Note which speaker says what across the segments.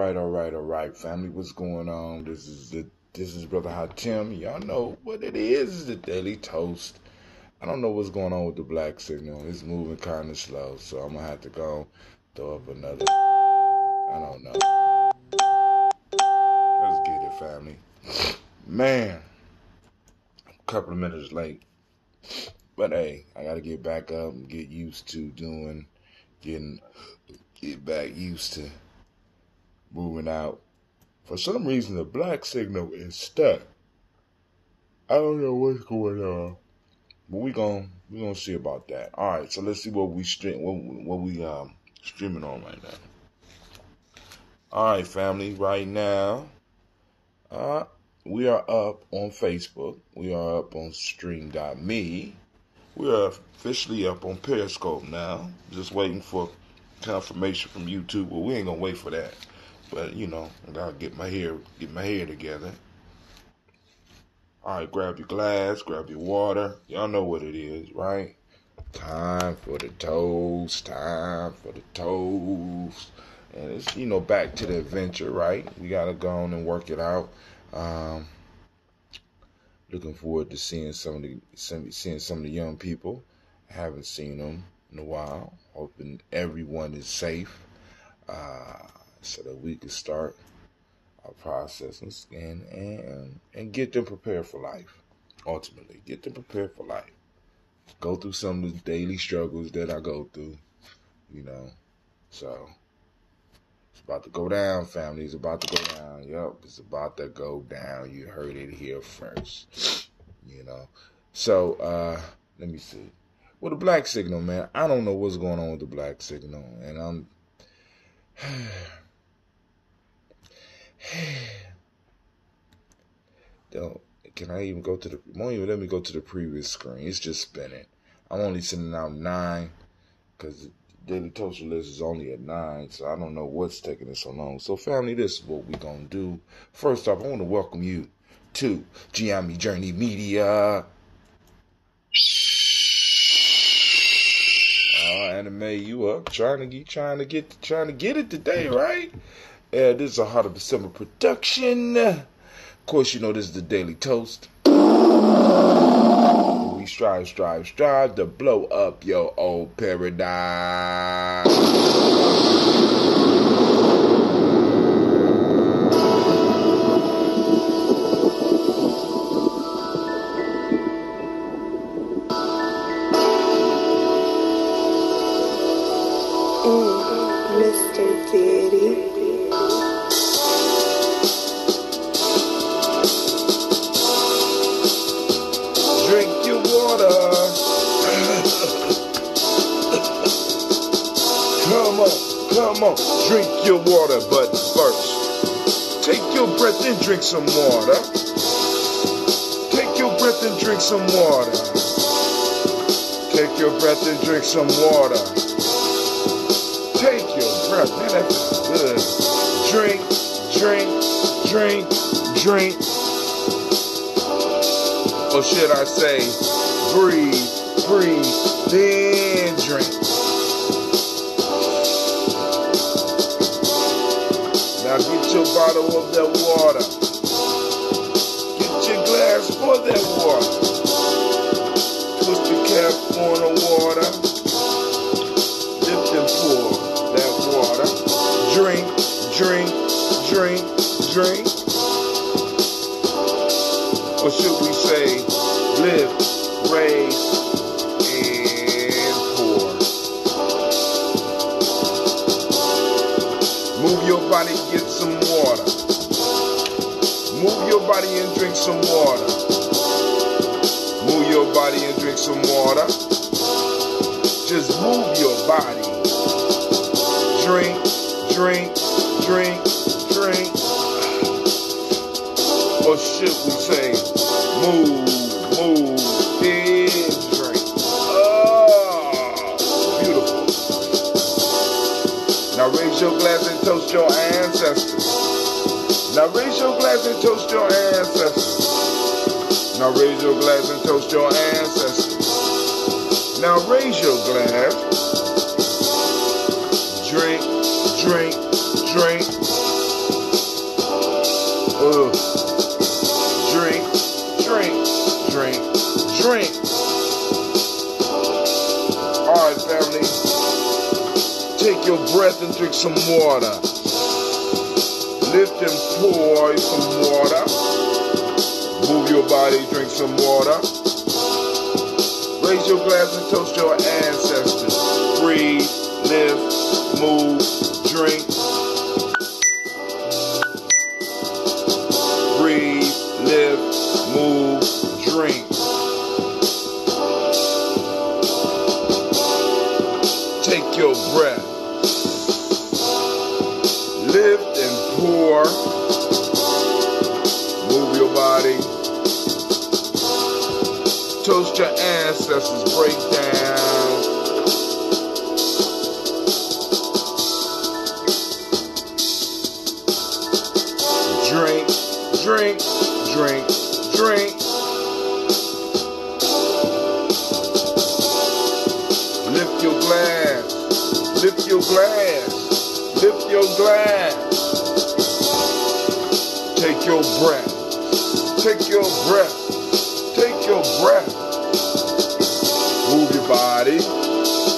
Speaker 1: All right, family. What's going on? This is Brother Hatim. Y'all know what it is. It's the Daily Toast. I don't know what's going on with the black signal. It's moving kind of slow, so I'm gonna have to go throw up another. I don't know. Let's get it, family. Man, a couple of minutes late, but hey, I gotta get back up and get used to get back used to moving out. For some reason, the black signal is stuck. I don't know what's going on, but we gonna see about that. All right, so let's see what we streaming on right now. All right, family. Right now, we are up on Facebook. We are up on Stream.me. We are officially up on Periscope now. Just waiting for confirmation from YouTube. Well, we ain't gonna wait for that. But, I gotta get my hair together. All right, grab your glass, grab your water. Y'all know what it is, right? Time for the toast. And it's, back to the adventure, right? We gotta go on and work it out. Looking forward to seeing some of the young people. I haven't seen them in a while. Hoping everyone is safe. So that we can start our process and get them prepared for life. Ultimately, get them prepared for life. Go through some of the daily struggles that I go through, So, it's about to go down, family. It's about to go down. Yep, it's about to go down. You heard it here first, So, let me see. Well, the black signal, man. I don't know what's going on with the black signal. And I'm... Can I even go to won't even let me go to the previous screen. It's just spinning. I'm only sending out 9 because the Daily Toaster list is only at 9, so I don't know what's taking it so long. So, family, this is what we're going to do. First off, I want to welcome you to Gye-Nyame Journey Media. Anime, you up? Trying to get it today, right? Yeah, this is a Heart of December production. Of course, this is the Daily Toast. We strive to blow up your old paradigm.
Speaker 2: Mr. Diddy.
Speaker 1: Drink your water. Come on, drink your water, but first, take your breath and drink some water. Take your breath and drink some water. Take your breath and drink some water. Take your breath, man, that's good. Drink. Or should I say, breathe, then drink. Now get your bottle of that water. Get your glass for that water. Twist the cap on the water. Lift and pour that water. Drink. Or should we say, lift, raise, and pour. Move your body, get some water. Move your body and drink some water. Move your body and drink some water. Just move your body. Drink. Or should we say, move, then drink. Oh, beautiful. Now raise your glass and toast your ancestors. Now raise your glass and toast your ancestors. Now raise your glass and toast your ancestors. Now raise your glass. Drink. breath and drink some water. Lift and pour some water. Move your body, drink some water. Raise your glass and toast your ancestors. Breathe, live, move, drink. Breathe, live, move, drink. Take your breath. Lift and pour. Move your body. Toast your ancestors. Break down. Drink, drink, drink, drink. Lift your glass. Lift your glass. Lift your glass. Take your breath. Take your breath. Take your breath. Move your body.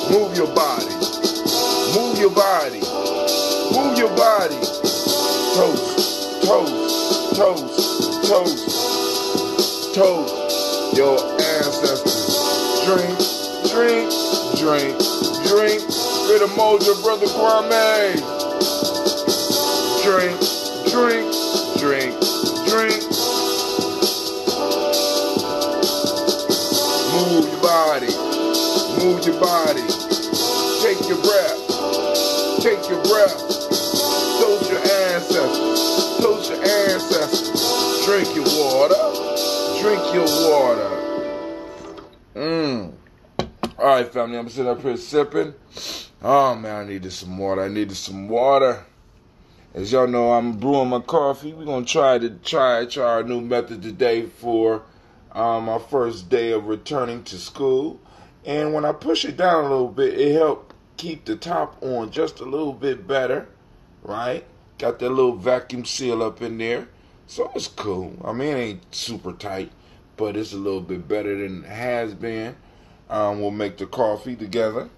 Speaker 1: Move your body. Move your body. Move your body. Toast. Toast. Toast. Toast. Toast your ancestors. Drink. Drink. Drink. Drink. With Umoja, brother Gye-Nyame. Drink. Drink. Drink. Drink. Move your body. Move your body. Take your breath. Take your breath. Toast your ancestors. Toast your ancestors. Drink your water. Drink your water. Alright, family, I'm sitting up here sipping. Oh, man, I needed some water. I needed some water. As y'all know, I'm brewing my coffee. We're going to try our new method today for my first day of returning to school. And when I push it down a little bit, it helped keep the top on just a little bit better, right? Got that little vacuum seal up in there. So it's cool. I mean, it ain't super tight, but it's a little bit better than it has been. We'll make the coffee together,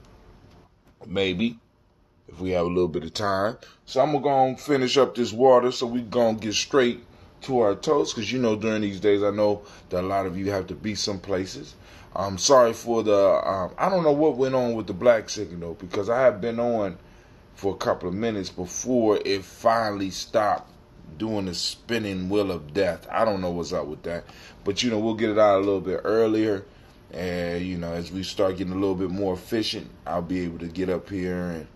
Speaker 1: maybe, if we have a little bit of time. So I'm going to finish up this water so we going to get straight to our toast, because, you know, during these days, I know that a lot of you have to be some places. I'm sorry for the, I don't know what went on with the black signal, because I have been on for a couple of minutes before it finally stopped doing the spinning wheel of death. I don't know what's up with that, but, you know, we'll get it out a little bit earlier. And, you know, as we start getting a little bit more efficient, I'll be able to get up here and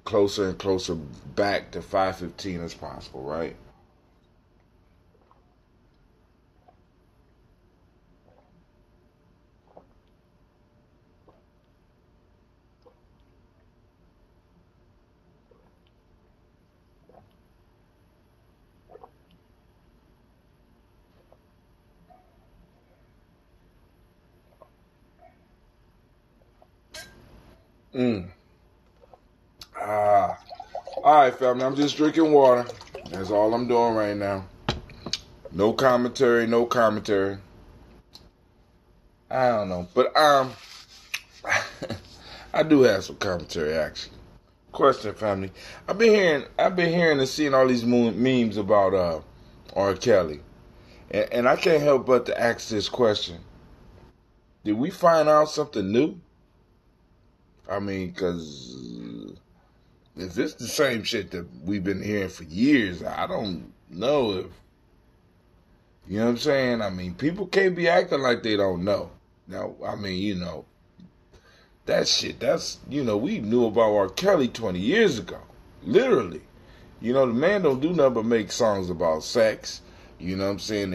Speaker 1: closer and closer back to 5:15 as possible, right? Mm. Ah. All right, family, I'm just drinking water. That's all I'm doing right now. No commentary, no commentary. I don't know, but I do have some commentary actually. Question, family. I've been hearing and seeing all these memes about R. Kelly, and I can't help but to ask this question: did we find out something new? I mean, because if it's the same shit that we've been hearing for years, I don't know if, you know what I'm saying? I mean, people can't be acting like they don't know. Now, I mean, you know, that shit, you know, we knew about R. Kelly 20 years ago. Literally. You know, the man don't do nothing but make songs about sex. You know what I'm saying?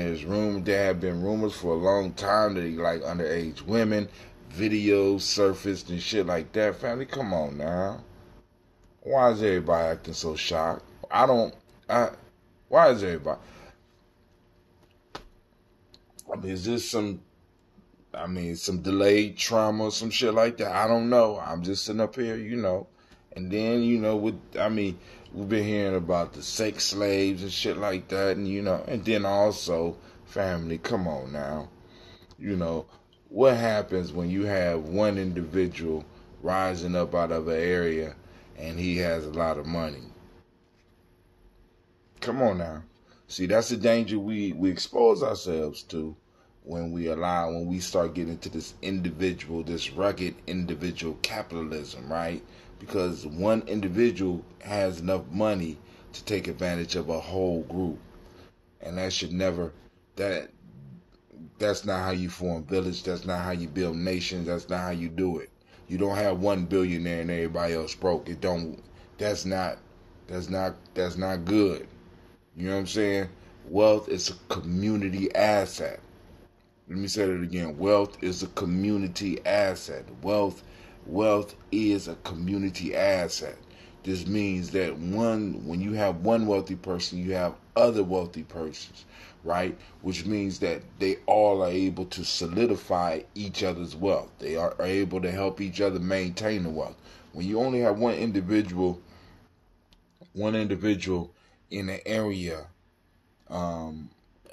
Speaker 1: There have been rumors for a long time that he like underage women. Videos surfaced and shit like that. Family, come on now. Why is everybody acting so shocked? Why is everybody? I mean, is this some delayed trauma or some shit like that? I don't know. I'm just sitting up here, you know. And then, you know, we've been hearing about the sex slaves and shit like that. And, you know, and then also, family, come on now. You know, what happens when you have one individual rising up out of an area and he has a lot of money. Come on now. See, that's the danger we expose ourselves to when we start getting into this rugged individual capitalism, right? Because one individual has enough money to take advantage of a whole group. And that should never, that's not how you form village. That's not how you build nations. That's not how you do it. You don't have one billionaire and everybody else broke. That's not good. You know what I'm saying? Wealth is a community asset. Let me say that again. Wealth is a community asset. Wealth is a community asset. This means that when you have one wealthy person, you have other wealthy persons, right? Which means that they all are able to solidify each other's wealth. They are able to help each other maintain the wealth. When you only have one individual in an area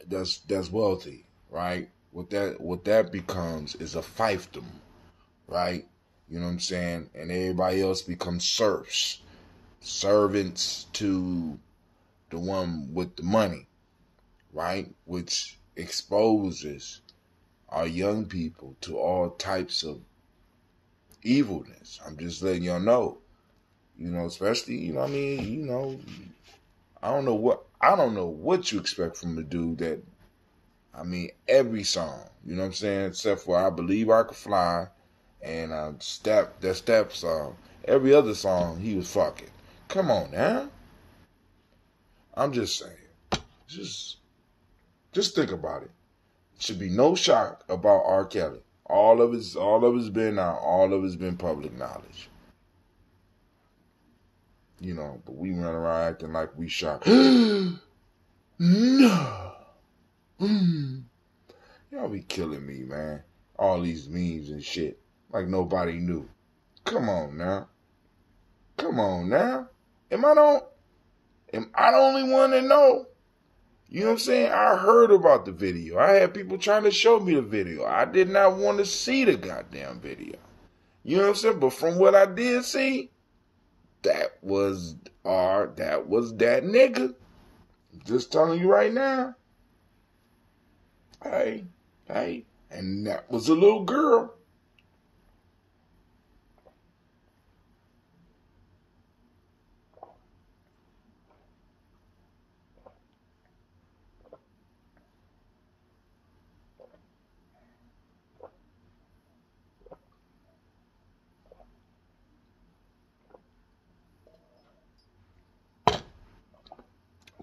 Speaker 1: that's wealthy, right? What that becomes is a fiefdom, right? You know what I'm saying? And everybody else becomes servants to the one with the money, right? Which exposes our young people to all types of evilness. I'm just letting y'all know, especially, I don't know what you expect from the dude that, every song, you know what I'm saying? Except for I Believe I Could Fly and that Step song. Every other song, he was fucking. Come on now. I'm just saying. Just think about it. Should be no shock about R. Kelly. All of it's been out. All of it's been public knowledge. But we run around acting like we shocked. No. Y'all be killing me, man. All these memes and shit. Like nobody knew. Come on now. Am I the only one that know? You know what I'm saying? I heard about the video. I had people trying to show me the video. I did not want to see the goddamn video. You know what I'm saying? But from what I did see, that was that nigga. Just telling you right now. Hey, and that was a little girl.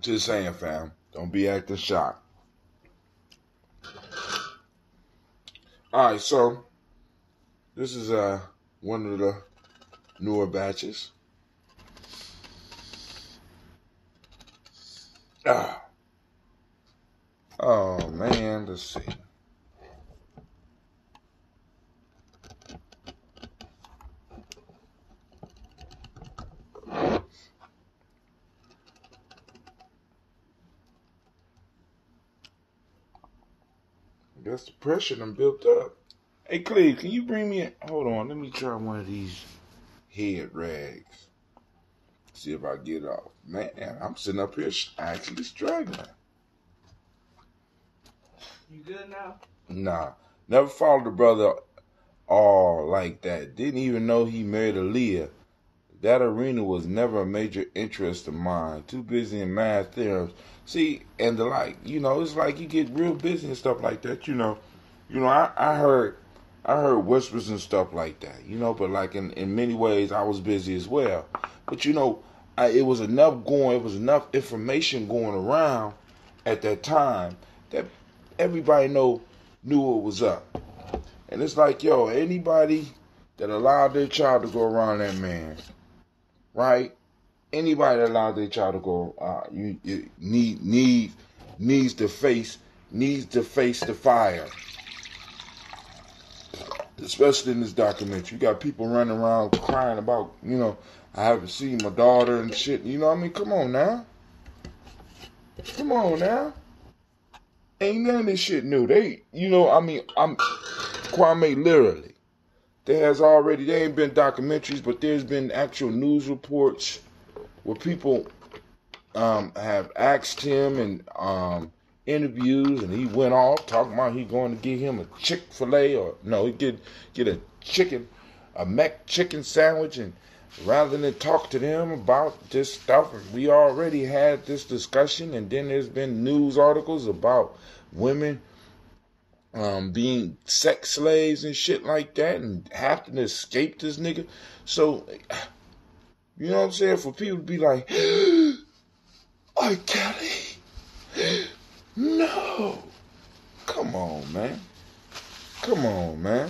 Speaker 1: Just saying, fam. Don't be acting shocked. Alright, so this is one of the newer batches. Oh man, let's see. I guess the pressure done built up. Hey, Cleve, can you bring me hold on, let me try one of these head rags. See if I get it off. Man, I'm sitting up here actually struggling.
Speaker 3: You good now?
Speaker 1: Nah. Never followed the brother all like that. Didn't even know he married Aaliyah. That arena was never a major interest of mine. Too busy in math theorems. See, and the like, it's like you get real busy and stuff like that, I heard whispers and stuff like that, but like in many ways I was busy as well. But it was enough information going around at that time that everybody knew what was up. And it's like, anybody that allowed their child to go around that man, right? Anybody that allowed their child to go, needs to face the fire. Especially in this documentary, you got people running around crying about, I haven't seen my daughter and shit. Come on now. Ain't none of this shit new. I'm Kwame literally. there ain't been documentaries, but there's been actual news reports where people have asked him and interviews, and he went off talking about he going to get him a Chick-fil-A, or no, he get a Mac chicken sandwich, and rather than talk to them about this stuff, we already had this discussion, and then there's been news articles about women being sex slaves and shit like that, and having to escape this nigga. So, you know what I'm saying? For people to be like, R. Kelly, no. Come on, man. Come on, man.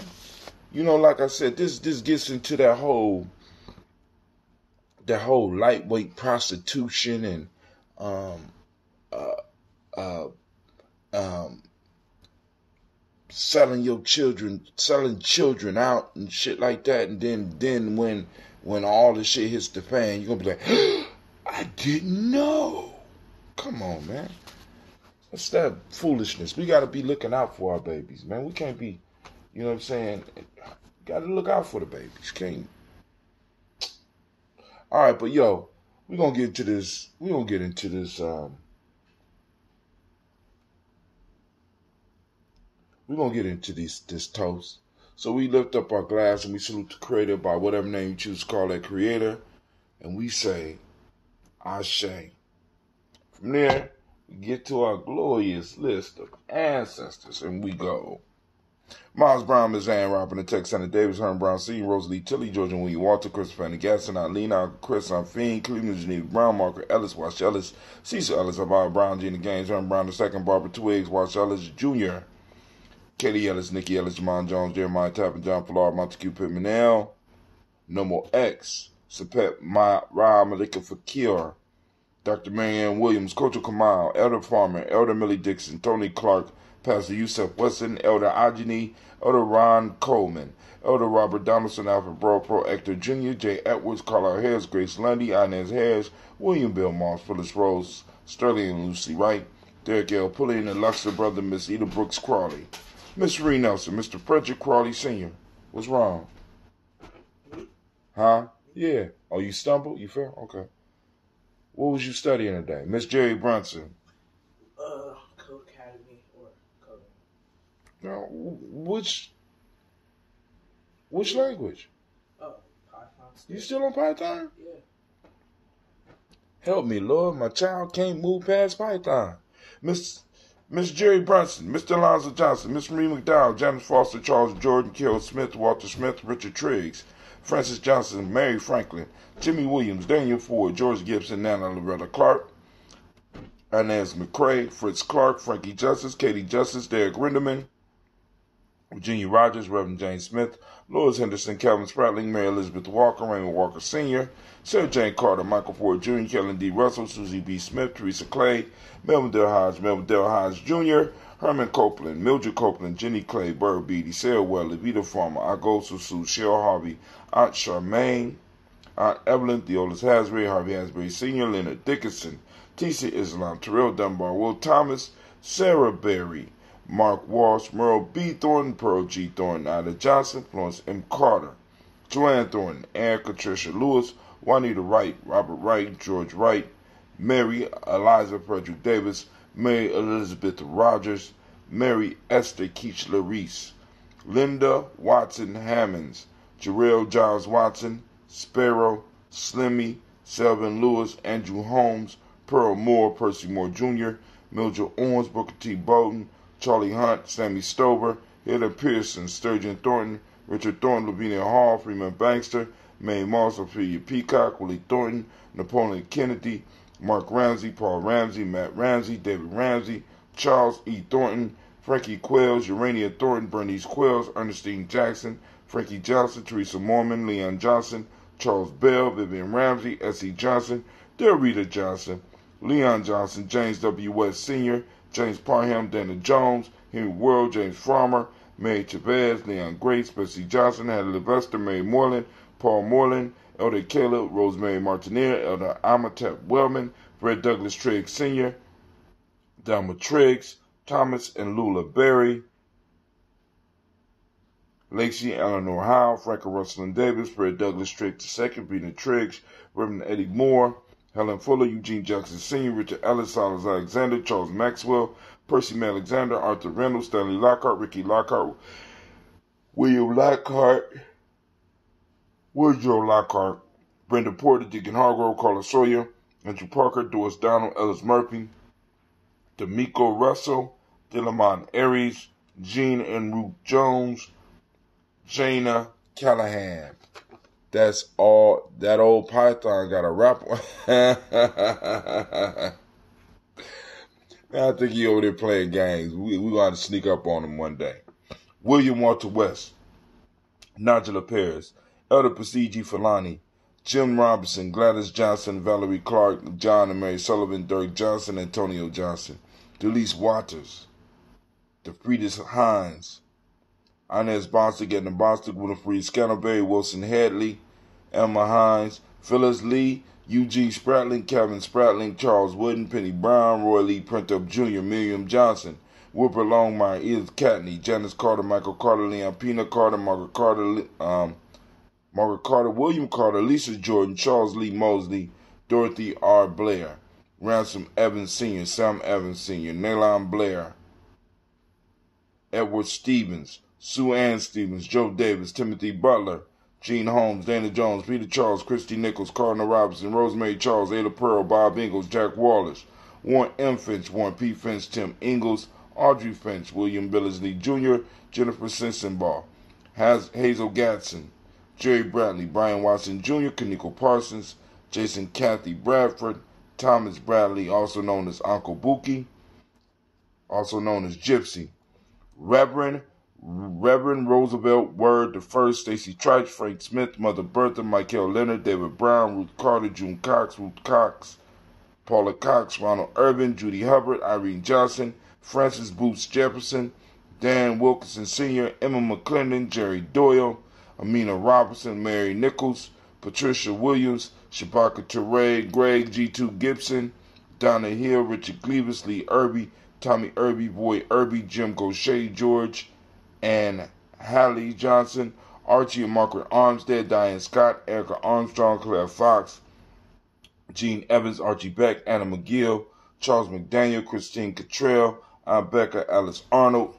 Speaker 1: You know, like I said, this gets into that whole lightweight prostitution and selling children out and shit like that. And then when all the shit hits the fan, you're gonna be like, I didn't know. Come on, man. What's that foolishness? We gotta be looking out for our babies, man. We can't be, you know what I'm saying? Gotta look out for the babies. Can't. All right, but yo, we're gonna get into this. We're gonna get into this toast. So we lift up our glass and we salute the Creator by whatever name you choose to call that Creator, and we say, Ashe. From there, we get to our glorious list of ancestors, and we go. Miles Brown, Miss Ann Robin, Tex Senator Davis, Herman Brown, C. Rosalie Tilly, Georgia William Walter, Christopher Fanny Gasson, Lena, Chris, Fiend, Cleveland, Geneva Brown, Marker Ellis, Wash Ellis, Cecil Ellis, Avaya Brown, Gina Gaines, Herman Brown II, Barbara Twiggs, Wash Ellis Jr., Katie Ellis, Nikki Ellis, Jamon Jones, Jeremiah Tappan, John Flard, Montague Pittman L, No More X, Sapet Ra Malika Fakir, Dr. Marianne Williams, Kocho Kamal, Elder Farmer, Elder Millie Dixon, Tony Clark, Pastor Yusef Weston, Elder Ajani, Elder Ron Coleman, Elder Robert Donaldson, Alfred Pro Hector Jr., J. Edwards, Carlisle Harris, Grace Lundy, Inez Harris, William Bill Moss, Phyllis Rose, Sterling and Lucy Wright, Derek L. Pulley, and Luxor brother, Miss Eda Brooks Crawley, Miss Ree Nelson, Mr. Frederick Crawley Sr. What's wrong? Huh? Yeah. Oh, you stumbled? You fell? Okay. What was you studying today? Miss Jerry Brunson.
Speaker 3: Co-academy or co.
Speaker 1: Now, which language?
Speaker 3: Oh, Python.
Speaker 1: You still on Python?
Speaker 3: Yeah.
Speaker 1: Help me, Lord. My child can't move past Python. Miss Jerry Brunson, Mr. Alonzo Johnson, Miss Marie McDowell, Janice Foster, Charles Jordan, Carol Smith, Walter Smith, Richard Triggs, Francis Johnson, Mary Franklin, Jimmy Williams, Daniel Ford, George Gibson, Nana Loretta Clark, Inez McCrae, Fritz Clark, Frankie Justice, Katie Justice, Derek Rinderman, Virginia Rogers, Reverend Jane Smith, Lois Henderson, Calvin Spratling, Mary Elizabeth Walker, Raymond Walker Sr., Sarah Jane Carter, Michael Ford Jr., Kellen D. Russell, Susie B. Smith, Teresa Clay, Melvin Dale Hodge Jr., Herman Copeland, Mildred Copeland, Jenny Clay, Burr Beatty, Sarah Well, Levita Farmer, Agosu Sue, Cheryl Harvey, Aunt Charmaine, Aunt Evelyn, Theolis Hasbury, Harvey Hasbury Sr., Leonard Dickinson, T.C. Islam, Terrell Dunbar, Will Thomas, Sarah Berry, Mark Walsh, Merle B. Thornton, Pearl G. Thornton, Ida Johnson, Florence M. Carter, Joanne Thornton, Erica Tricia Lewis, Juanita Wright, Robert Wright, George Wright, Mary Eliza Frederick Davis, Mary Elizabeth Rogers, Mary Esther Keachler Reese, Linda Watson Hammonds, Jarrell Giles Watson, Sparrow, Slimmy, Selvin Lewis, Andrew Holmes, Pearl Moore, Percy Moore Jr., Mildred Owens, Booker T. Bowden, Charlie Hunt, Sammy Stover, Hilda Pearson, Sturgeon Thornton, Richard Thornton, Lavinia Hall, Freeman Bankster, Mae Moss, Ophelia Peacock, Willie Thornton, Napoleon Kennedy, Mark Ramsey, Paul Ramsey, Matt Ramsey, David Ramsey, Charles E. Thornton, Frankie Quells, Urania Thornton, Bernice Quells, Ernestine Jackson, Frankie Johnson, Teresa Mormon, Leon Johnson, Charles Bell, Vivian Ramsey, S.E. Johnson, Delrita Johnson, Leon Johnson, James W. West Sr., James Parham, Dana Jones, Henry World, James Farmer, Mary Chavez, Leon Grace, Betsy Johnson, Hattie Levester, Mary Moreland, Paul Moreland, Elder Caleb, Rosemary Martineer, Elder Amatep Wellman, Fred Douglas Triggs Sr., Delma Triggs, Thomas and Lula Berry, Lacey Eleanor Howe, Franklin Russell Davis, Fred Douglas Trigg II, Peter Triggs, Reverend Eddie Moore, Helen Fuller, Eugene Jackson Sr., Richard Ellis, Silas Alexander, Charles Maxwell, Percy May Alexander, Arthur Reynolds, Stanley Lockhart, Ricky Lockhart, William Lockhart, Woodrow Lockhart, Brenda Porter, Deacon Hargrove, Carla Sawyer, Andrew Parker, Doris Donald, Ellis Murphy, D'Amico Russell, Dilamon Aries, Jean and Ruth Jones, Jana Callahan. That's all. That old Python got a rap. I think he over there playing games. We got to sneak up on him one day. William Walter West, Nigella Paris, Elder Pasigi Falani, Jim Robinson, Gladys Johnson, Valerie Clark, John and Mary Sullivan, Dirk Johnson, Antonio Johnson, Delise Waters, DeFriedis Hines, Inez Bostic, Edna Bostic, Winifred Scantleberry, Wilson Hadley, Emma Hines, Phyllis Lee, Eugene Spratling, Kevin Spratling, Charles Wooden, Penny Brown, Roy Lee Printup Jr., Miriam Johnson, Wilbur Longmire, Edith Catney, Janice Carter, Michael Carter, Leon Pina Carter, Margaret Carter, William Carter, Lisa Jordan, Charles Lee Mosley, Dorothy R. Blair, Ransom Evans Sr., Sam Evans Sr., Nalon Blair, Edward Stevens, Sue Ann Stevens, Joe Davis, Timothy Butler, Gene Holmes, Dana Jones, Peter Charles, Christy Nichols, Cardinal Robinson, Rosemary Charles, Ada Pearl, Bob Ingalls, Jack Wallace, Warren M. Finch, Warren P. Finch, Tim Ingalls, Audrey Finch, William Billingsley Jr., Jennifer Sensenbaugh, Hazel Gatson, Jerry Bradley, Brian Watson Jr., Kaniko Parsons, Jason Cathy Bradford, Thomas Bradley, also known as Uncle Buki, also known as Gypsy, Reverend Roosevelt Word the First, Stacy Triche, Frank Smith, Mother Bertha, Michael Leonard, David Brown, Ruth Carter, June Cox, Ruth Cox, Paula Cox, Ronald Irvin, Judy Hubbard, Irene Johnson, Francis Boots Jefferson, Dan Wilkinson Sr., Emma McClendon, Jerry Doyle, Amina Robinson, Mary Nichols, Patricia Williams, Shabaka Teray, Greg G2 Gibson, Donna Hill, Richard Cleavis, Lee Irby, Tommy Irby, Boy Irby, Jim Gaucher, George and Hallie Johnson, Archie and Margaret Armstead, Diane Scott, Erica Armstrong, Claire Fox, Gene Evans, Archie Beck, Anna McGill, Charles McDaniel, Christine Cottrell, Aunt Becca, Alice Arnold,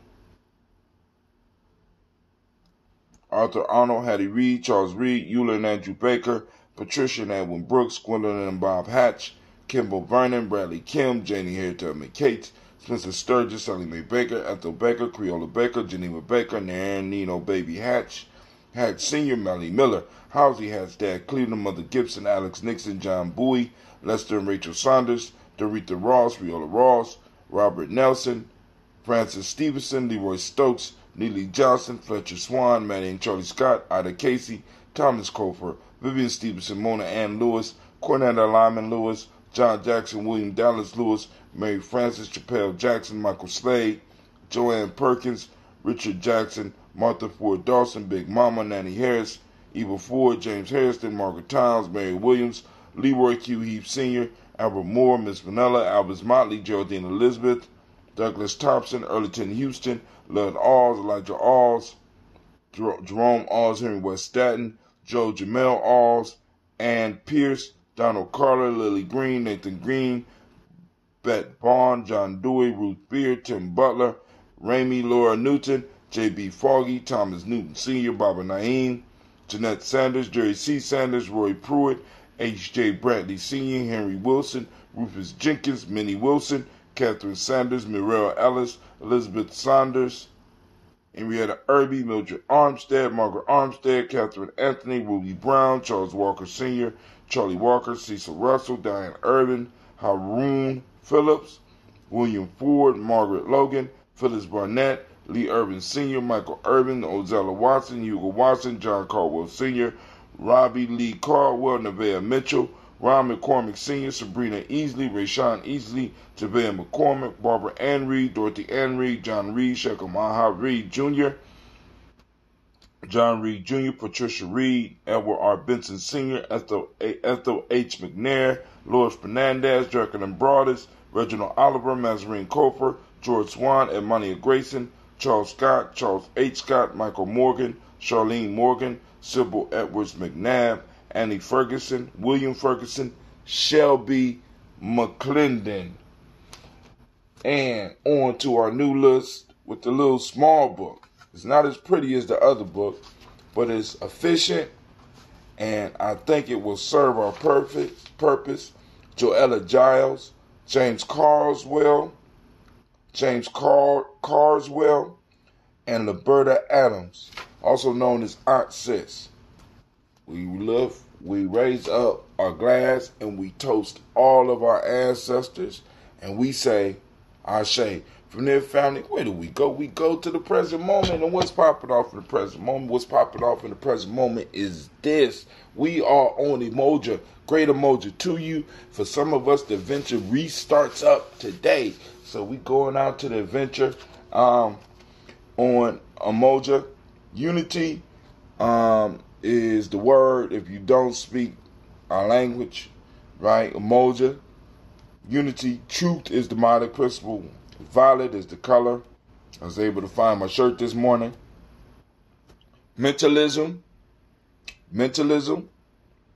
Speaker 1: Arthur Arnold, Hattie Reed, Charles Reed, Eula and Andrew Baker, Patricia and Edwin Brooks, Gwendolyn and Bob Hatch, Kimball Vernon, Bradley Kim, Janie Harriet McCate, Spencer Sturgis, Sally Mae Baker, Ethel Baker, Creola Baker, Geneva Baker, Nairn Nino Baby Hatch, Hatch Sr., Melly Miller, Housie Hatch, Dad Cleveland, Mother Gibson, Alex Nixon, John Bowie, Lester and Rachel Saunders, Doretha Ross, Riola Ross, Robert Nelson, Francis Stevenson, Leroy Stokes, Neely Johnson, Fletcher Swan, Manny and Charlie Scott, Ida Casey, Thomas Cofer, Vivian Stevenson, Mona Ann Lewis, Cornetta Lyman Lewis, John Jackson, William Dallas Lewis, Mary Frances, Chappelle Jackson, Michael Slade, Joanne Perkins, Richard Jackson, Martha Ford Dawson, Big Mama, Nanny Harris, Eva Ford, James Harrison, Margaret Towns, Mary Williams, Leroy Q. Heath Sr., Albert Moore, Miss Vanilla, Albus Motley, Geraldine Elizabeth, Douglas Thompson, Earleton Houston, Lud Alls, Elijah Alls, Jerome Alls, Henry West Staten, Joe Jamel Alls, Ann Pierce, Donald Carter, Lily Green, Nathan Green, Bet Bond, John Dewey, Ruth Beard, Tim Butler, Ramey Laura Newton, J.B. Foggy, Thomas Newton Sr., Baba Naeem, Jeanette Sanders, Jerry C. Sanders, Roy Pruitt, H.J. Brantley Sr., Henry Wilson, Rufus Jenkins, Minnie Wilson, Catherine Sanders, Mirelle Ellis, Elizabeth Saunders, Henrietta Irby, Mildred Armstead, Margaret Armstead, Catherine Anthony, Ruby Brown, Charles Walker Sr., Charlie Walker, Cecil Russell, Diane Irvin, Haroon Phillips, William Ford, Margaret Logan, Phyllis Barnett, Lee Irvin Sr., Michael Irvin, Ozella Watson, Hugo Watson, John Caldwell Sr., Robbie Lee Caldwell, Nevaeh Mitchell, Ron McCormick Sr., Sabrina Easley, Rayshawn Easley, Javea McCormick, Barbara Ann Reed, Dorothy Ann Reed, John Reed, Shekhar Maha Reed Jr., John Reed Jr., Patricia Reed, Edward R. Benson Sr., Ethel H. McNair, Lois Fernandez, Jerkin and Broadus, Reginald Oliver, Mazarine Cofer, George Swan, Edmonia Grayson, Charles Scott, Charles H. Scott, Michael Morgan, Charlene Morgan, Sybil Edwards McNabb, Annie Ferguson, William Ferguson, Shelby McClendon. And on to our new list with the little small book. It's not as pretty as the other book, but it's efficient, and I think it will serve our purpose. Joella Giles, James Carswell, and Liberta Adams, also known as Aunt Sis. We raise up our glass and we toast all of our ancestors, and we say, Ashe. From their family, where do we go? We go to the present moment. And what's popping off in the present moment? What's popping off in the present moment is this. We are on Umoja. Great Umoja to you. For some of us, the adventure restarts up today. So we going out to the adventure on Umoja. Unity is the word if you don't speak our language, right? Umoja. Unity. Truth is the modern principle. Violet is the color. I was able to find my shirt this morning. Mentalism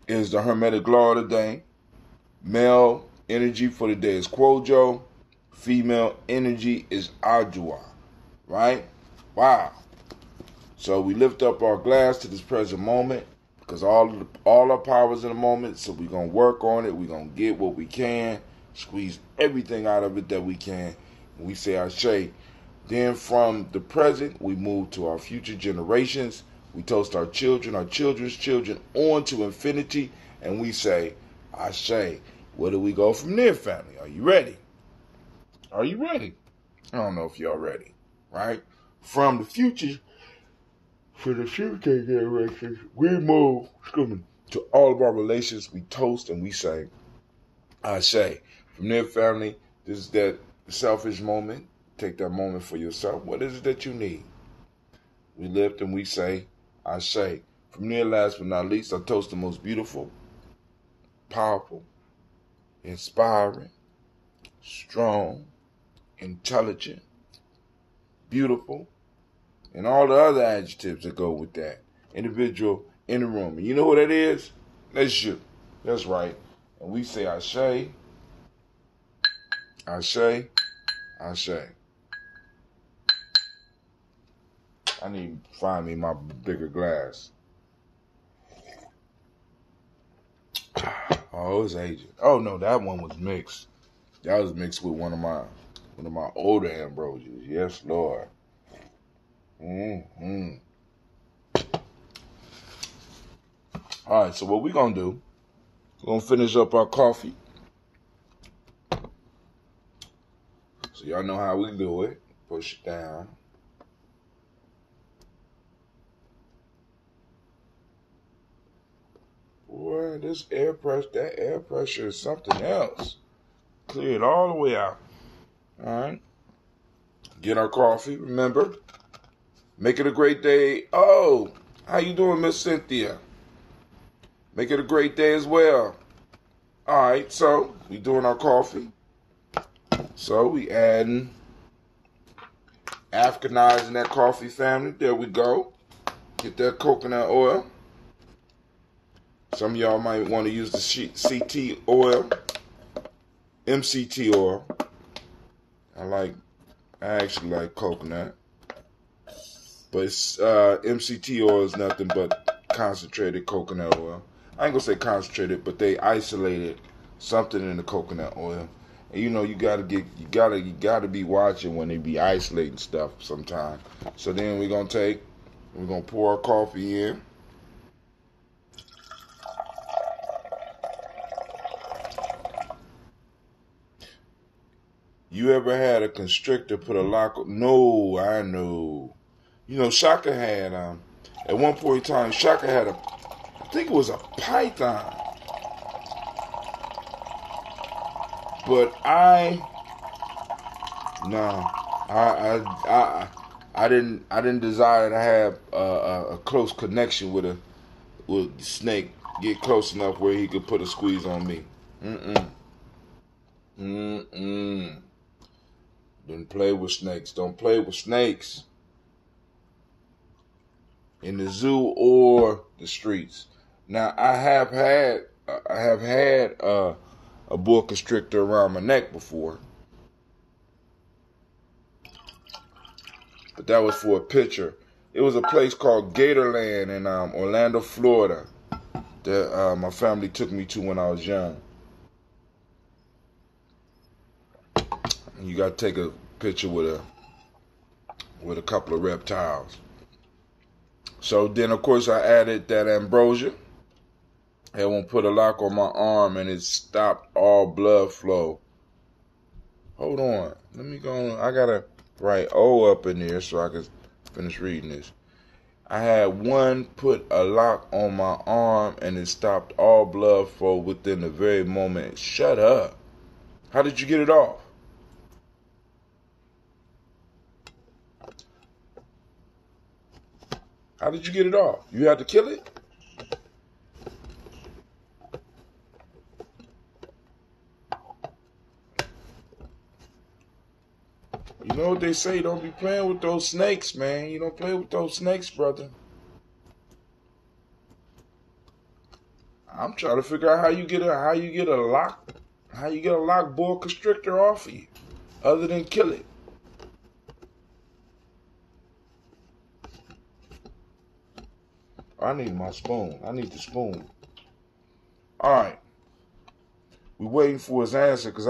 Speaker 1: is the Hermetic law of the day. Male energy for the day is Kwojo. Female energy is Ajua. Right? Wow. So we lift up our glass to this present moment because all our power is in the moment. So we're going to work on it. We're going to get what we can. Squeeze everything out of it that we can. We say Ashe. Then from the present, we move to our future generations. We toast our children, our children's children, on to infinity. And we say Ashe. Where do we go from there, family? Are you ready? Are you ready? I don't know if y'all ready, right? From the future, for the future generations, we move to all of our relations. We toast and we say Ashe. From there, family, this is that selfish moment. Take that moment for yourself. What is it that you need? We lift and we say Ashe. From there, last but not least, I toast the most beautiful, powerful, inspiring, strong, intelligent, beautiful, and all the other adjectives that go with that individual in the room. And you know what that is? That's you. That's right. And we say Ashe, Ashe, Ashe. I need to find me my bigger glass. Oh, it's aging. Oh no, that one was mixed. That was mixed with one of my older ambrosias. Yes, Lord. Mm-hmm. All right, so what we're gonna do? We're gonna finish up our coffee. So y'all know how we do it. Push it down. Boy, that air pressure is something else. Clear it all the way out. All right. Get our coffee. Remember, make it a great day. Oh, how you doing, Miss Cynthia? Make it a great day as well. All right, so we doing our coffee. So we adding, Africanizing that coffee, family. There we go. Get that coconut oil. Some of y'all might want to use the CT oil, MCT oil. I actually like coconut, but MCT oil is nothing but concentrated coconut oil. I ain't gonna say concentrated, but they isolated something in the coconut oil. And you know, you gotta be watching when they be isolating stuff sometimes. So then we're gonna pour our coffee in. You ever had a constrictor put a lock on? No, I know. You know, Shaka had, at one point in time, Shaka had I think it was a python. But I didn't desire to have a close connection with the snake. Get close enough where he could put a squeeze on me. Didn't play with snakes. Don't play with snakes. in the zoo or the streets. Now, I have had a boa constrictor around my neck before, but that was for a picture. It was a place called Gatorland in Orlando, Florida, that my family took me to when I was young. And you got to take a picture with a couple of reptiles. So then, of course, I added that ambrosia. It won't put a lock on my arm, and it stopped all blood flow. Hold on. Let me go. I got to write O up in there so I can finish reading this. I had one put a lock on my arm, and it stopped all blood flow within the very moment. Shut up. How did you get it off? How did you get it off? You had to kill it? You know what they say, don't be playing with those snakes, man. You don't play with those snakes, brother. I'm trying to figure out how you get a lock boa constrictor off of you, other than kill it. I need my spoon. I need the spoon. All right. We waiting for his answer because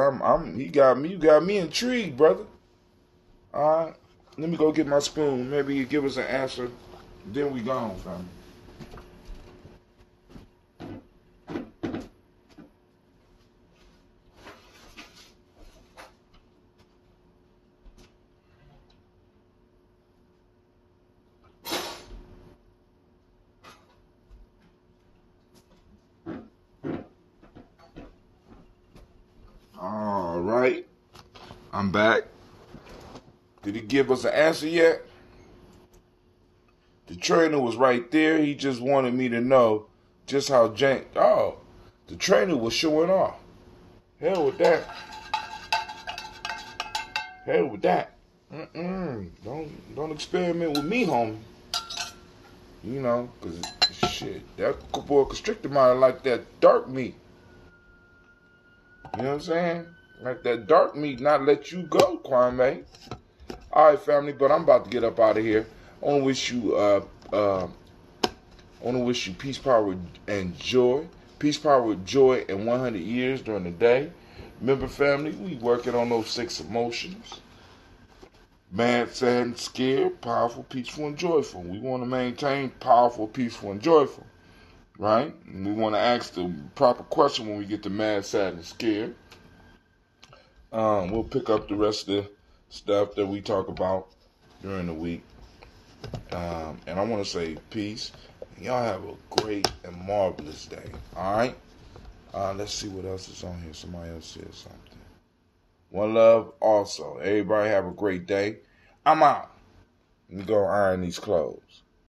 Speaker 1: you got me intrigued, brother. All right. Let me go get my spoon. Maybe you give us an answer. Then we gone, fam. All right. I'm back. Did he give us an answer yet? The trainer was right there. He just wanted me to know just how the trainer was showing off. Hell with that. Hell with that. Don't experiment with me, homie. You know, cause shit, that boy constrictor might like that dark meat. You know what I'm saying? Like that dark meat not let you go, Kwame. All right, family, but I'm about to get up out of here. I want to wish you peace, power, and joy. Peace, power, joy, and 100 years during the day. Remember, family, we working on those 6 emotions. Mad, sad, and scared, powerful, peaceful, and joyful. We want to maintain powerful, peaceful, and joyful, right? And we want to ask the proper question when we get to mad, sad, and scared. We'll pick up the rest of the stuff that we talk about during the week. And I want to say peace. Y'all have a great and marvelous day. All right? Let's see what else is on here. Somebody else said something. One love also. Everybody have a great day. I'm out. Let me go iron these clothes.